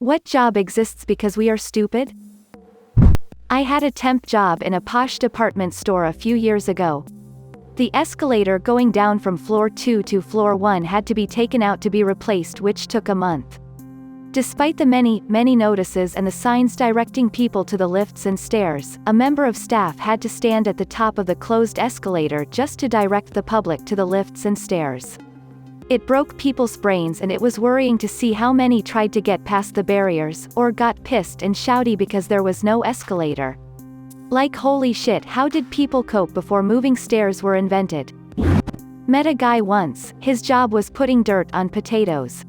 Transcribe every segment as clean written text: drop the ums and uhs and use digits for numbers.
What job exists because we are stupid? I had a temp job in a posh department store a few years ago. The escalator going down from floor 2 to floor 1 had to be taken out to be replaced, which took a month. Despite the many notices and the signs directing people to the lifts and stairs, a member of staff had to stand at the top of the closed escalator just to direct the public to the lifts and stairs. It broke people's brains, and it was worrying to see how many tried to get past the barriers, or got pissed and shouty because there was no escalator. Like, holy shit, how did people cope before moving stairs were invented? Met a guy once. His job was putting dirt on potatoes.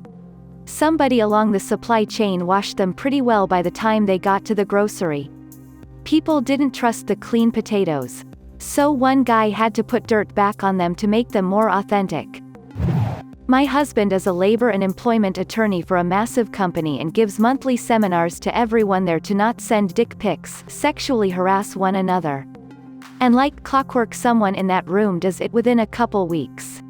Somebody along the supply chain washed them pretty well by the time they got to the grocery. People didn't trust the clean potatoes. So one guy had to put dirt back on them to make them more authentic. My husband is a labor and employment attorney for a massive company and gives monthly seminars to everyone there to not send dick pics, sexually harass one another. And like clockwork, someone in that room does it within a couple weeks.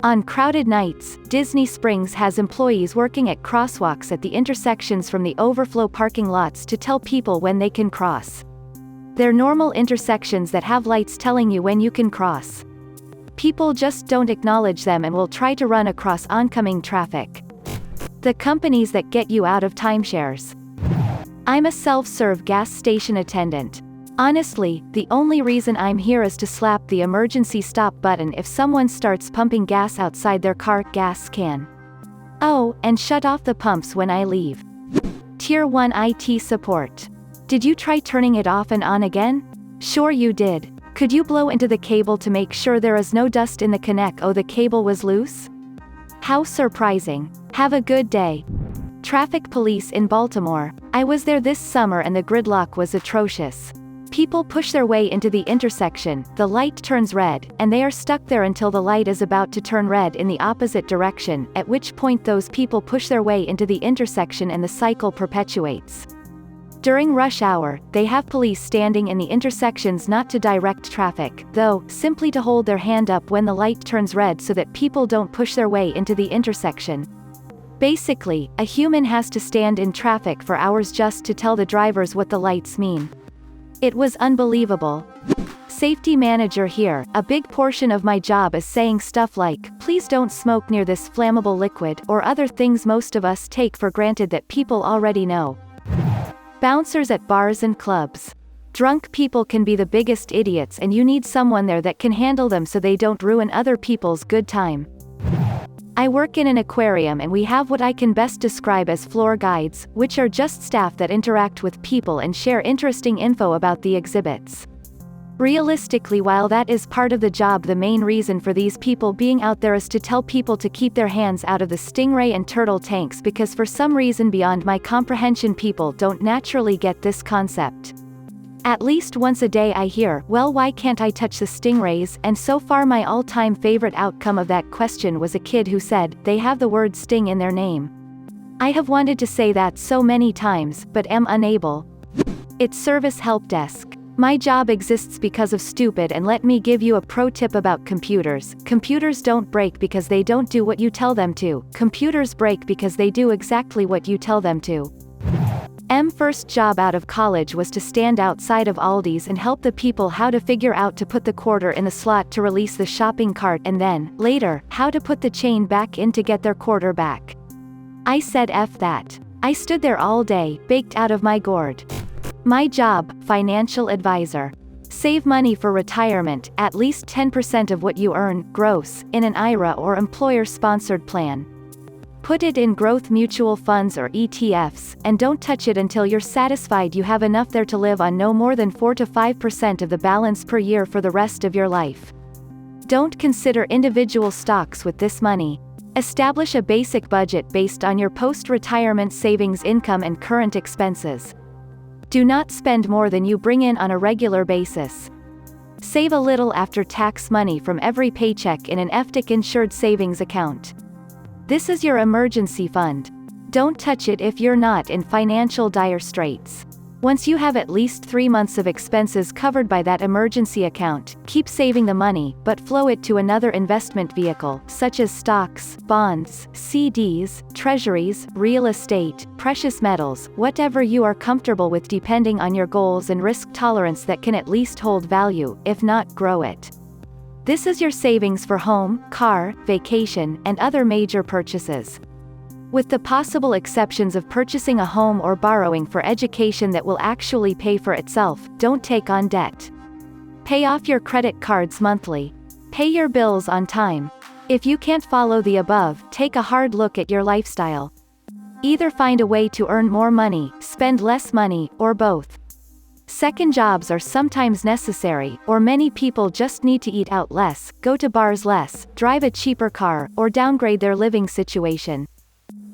On crowded nights, Disney Springs has employees working at crosswalks at the intersections from the overflow parking lots to tell people when they can cross. They're normal intersections that have lights telling you when you can cross. People just don't acknowledge them and will try to run across oncoming traffic. The companies that get you out of timeshares. I'm a self-serve gas station attendant. Honestly, the only reason I'm here is to slap the emergency stop button if someone starts pumping gas outside their car gas can. Oh, and shut off the pumps when I leave. Tier 1 IT support. Did you try turning it off and on again? Sure you did. Could you blow into the cable to make sure there is no dust in the connect? Oh, the cable was loose? How surprising. Have a good day. Traffic police in Baltimore. I was there this summer and the gridlock was atrocious. People push their way into the intersection, the light turns red, and they are stuck there until the light is about to turn red in the opposite direction, at which point those people push their way into the intersection and the cycle perpetuates. During rush hour, they have police standing in the intersections not to direct traffic, though, simply to hold their hand up when the light turns red so that people don't push their way into the intersection. Basically, a human has to stand in traffic for hours just to tell the drivers what the lights mean. It was unbelievable. Safety manager here. A big portion of my job is saying stuff like, please don't smoke near this flammable liquid, or other things most of us take for granted that people already know. Bouncers at bars and clubs. Drunk people can be the biggest idiots, and you need someone there that can handle them so they don't ruin other people's good time. I work in an aquarium and we have what I can best describe as floor guides, which are just staff that interact with people and share interesting info about the exhibits. Realistically, while that is part of the job, the main reason for these people being out there is to tell people to keep their hands out of the stingray and turtle tanks, because for some reason beyond my comprehension people don't naturally get this concept. At least once a day I hear, well, why can't I touch the stingrays? And so far my all-time favorite outcome of that question was a kid who said, they have the word sting in their name. I have wanted to say that so many times, but am unable. It's service help desk. My job exists because of stupid, and let me give you a pro tip about computers. Computers don't break because they don't do what you tell them to. Computers break because they do exactly what you tell them to. My first job out of college was to stand outside of Aldi's and help the people how to figure out to put the quarter in the slot to release the shopping cart, and then, later, how to put the chain back in to get their quarter back. I said F that. I stood there all day, baked out of my gourd. My job, financial advisor. Save money for retirement, at least 10% of what you earn, gross, in an IRA or employer-sponsored plan. Put it in growth mutual funds or ETFs, and don't touch it until you're satisfied you have enough there to live on no more than 4 to 5% of the balance per year for the rest of your life. Don't consider individual stocks with this money. Establish a basic budget based on your post-retirement savings income and current expenses. Do not spend more than you bring in on a regular basis. Save a little after-tax money from every paycheck in an FDIC-insured savings account. This is your emergency fund. Don't touch it if you're not in financial dire straits. Once you have at least 3 months of expenses covered by that emergency account, keep saving the money, but flow it to another investment vehicle, such as stocks, bonds, CDs, treasuries, real estate, precious metals, whatever you are comfortable with depending on your goals and risk tolerance that can at least hold value, if not grow it. This is your savings for home, car, vacation, and other major purchases. With the possible exceptions of purchasing a home or borrowing for education that will actually pay for itself, don't take on debt. Pay off your credit cards monthly. Pay your bills on time. If you can't follow the above, take a hard look at your lifestyle. Either find a way to earn more money, spend less money, or both. Second jobs are sometimes necessary, or many people just need to eat out less, go to bars less, drive a cheaper car, or downgrade their living situation.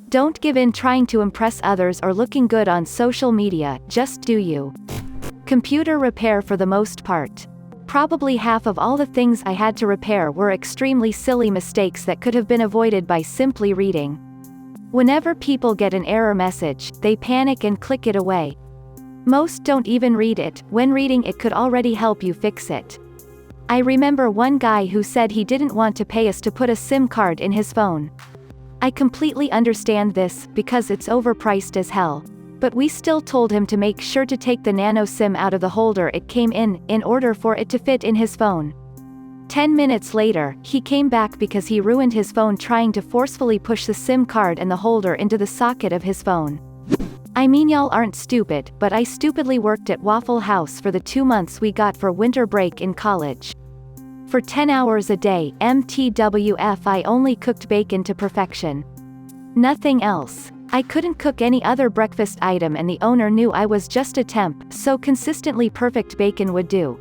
Don't give in trying to impress others or looking good on social media, just do you. Computer repair for the most part. Probably half of all the things I had to repair were extremely silly mistakes that could have been avoided by simply reading. Whenever people get an error message, they panic and click it away. Most don't even read it, when reading it could already help you fix it. I remember one guy who said he didn't want to pay us to put a SIM card in his phone. I completely understand this, because it's overpriced as hell. But we still told him to make sure to take the nano SIM out of the holder it came in order for it to fit in his phone. 10 minutes later, he came back because he ruined his phone trying to forcefully push the SIM card and the holder into the socket of his phone. I mean, y'all aren't stupid, but I stupidly worked at Waffle House for the 2 months we got for winter break in college. For 10 hours a day, MTWF, I only cooked bacon to perfection. Nothing else. I couldn't cook any other breakfast item and the owner knew I was just a temp, so consistently perfect bacon would do.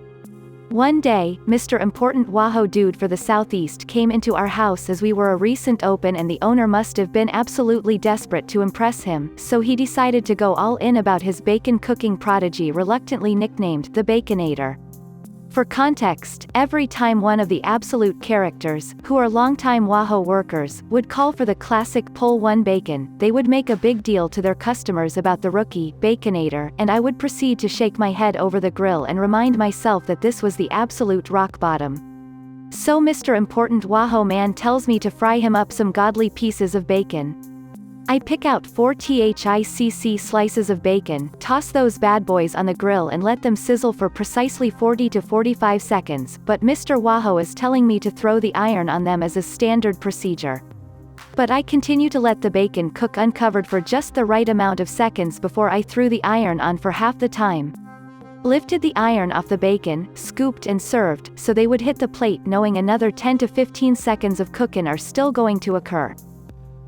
One day, Mr. Important Wahoo Dude for the Southeast came into our house as we were a recent open and the owner must have been absolutely desperate to impress him, so he decided to go all in about his bacon cooking prodigy, reluctantly nicknamed the Baconator. For context, every time one of the absolute characters, who are longtime Wahoo workers, would call for the classic pull one bacon, they would make a big deal to their customers about the rookie, Baconator, and I would proceed to shake my head over the grill and remind myself that this was the absolute rock bottom. So Mr. Important Wahoo Man tells me to fry him up some godly pieces of bacon. I pick out 4 THICC slices of bacon, toss those bad boys on the grill and let them sizzle for precisely 40 to 45 seconds, but Mr. Wahoo is telling me to throw the iron on them as a standard procedure. But I continue to let the bacon cook uncovered for just the right amount of seconds before I threw the iron on for half the time. Lifted the iron off the bacon, scooped and served, so they would hit the plate knowing another 10 to 15 seconds of cooking are still going to occur.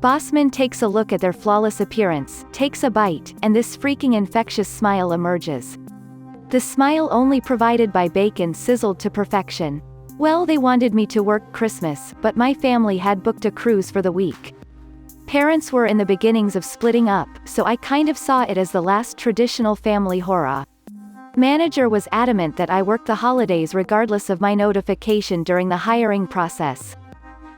Bossman takes a look at their flawless appearance, takes a bite, and this freaking infectious smile emerges. The smile only provided by bacon sizzled to perfection. Well, they wanted me to work Christmas, but my family had booked a cruise for the week. Parents were in the beginnings of splitting up, so I kind of saw it as the last traditional family hurrah. Manager was adamant that I work the holidays regardless of my notification during the hiring process.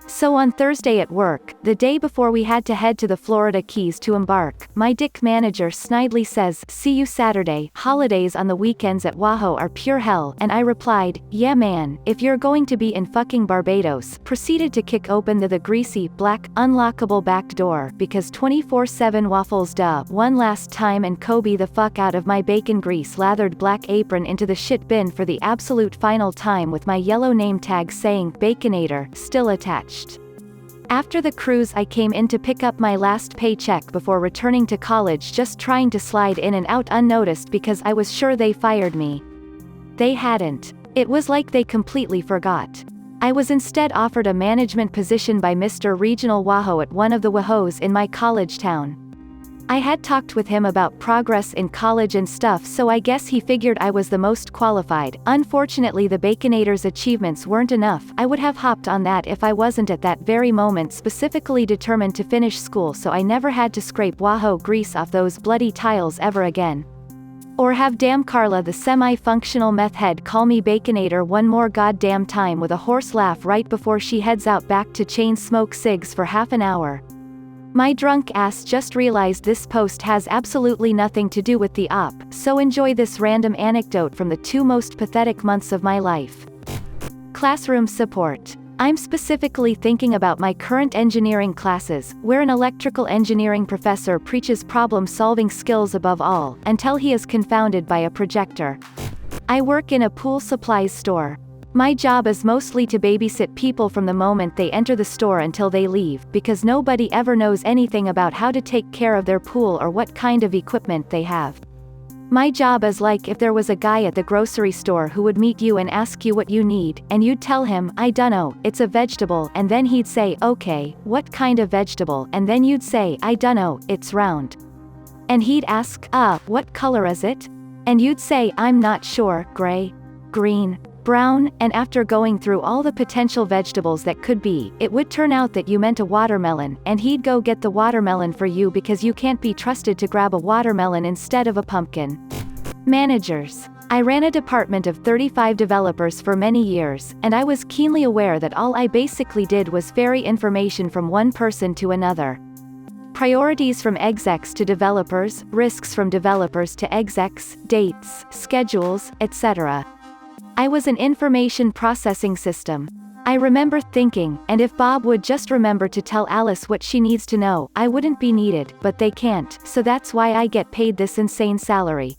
So on Thursday at work, the day before we had to head to the Florida Keys to embark, my dick manager snidely says, "See you Saturday, holidays on the weekends at Wahoo are pure hell," and I replied, "Yeah man, if you're going to be in fucking Barbados," proceeded to kick open the greasy, black, unlockable back door, because 24/7 waffles duh, one last time and Kobe the fuck out of my bacon grease lathered black apron into the shit bin for the absolute final time with my yellow name tag saying, Baconator, still attached. After the cruise I came in to pick up my last paycheck before returning to college, just trying to slide in and out unnoticed because I was sure they fired me. They hadn't. It was like they completely forgot. I was instead offered a management position by Mr. Regional Wahoo at one of the Wahoos in my college town. I had talked with him about progress in college and stuff, so I guess he figured I was the most qualified. Unfortunately, the Baconator's achievements weren't enough. I would have hopped on that if I wasn't at that very moment specifically determined to finish school, so I never had to scrape Wahoo grease off those bloody tiles ever again. Or have damn Carla the semi-functional meth head call me Baconator one more goddamn time with a hoarse laugh right before she heads out back to chain smoke cigs for half an hour. My drunk ass just realized this post has absolutely nothing to do with the op, so enjoy this random anecdote from the 2 most pathetic months of my life. Classroom support. I'm specifically thinking about my current engineering classes, where an electrical engineering professor preaches problem-solving skills above all, until he is confounded by a projector. I work in a pool supplies store. My job is mostly to babysit people from the moment they enter the store until they leave, because nobody ever knows anything about how to take care of their pool or what kind of equipment they have. My job is like if there was a guy at the grocery store who would meet you and ask you what you need, and you'd tell him, "I dunno, it's a vegetable," and then he'd say, "Okay, what kind of vegetable?" and then you'd say, "I dunno, it's round." And he'd ask, "What color is it?" And you'd say, "I'm not sure, gray, green, brown," and after going through all the potential vegetables that could be, it would turn out that you meant a watermelon, and he'd go get the watermelon for you because you can't be trusted to grab a watermelon instead of a pumpkin. Managers. I ran a department of 35 developers for many years, and I was keenly aware that all I basically did was ferry information from one person to another. Priorities from execs to developers, risks from developers to execs, dates, schedules, etc. I was an information processing system. I remember thinking, and if Bob would just remember to tell Alice what she needs to know, I wouldn't be needed, but they can't, so that's why I get paid this insane salary.